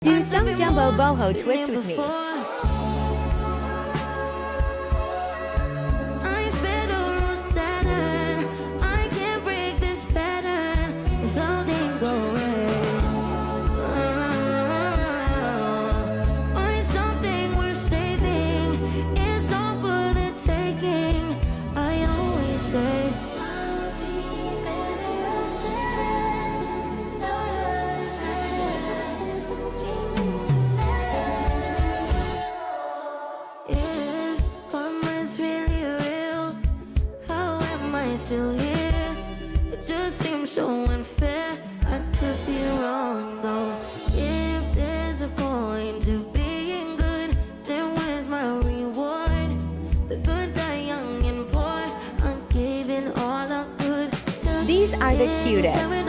Do some jumbo boho twist with me. Still here, it just seems so unfair. I could be wrong though. If there's a point to being good, then where's my reward? The good die young and poor. I'm giving all I could. These are the cutest.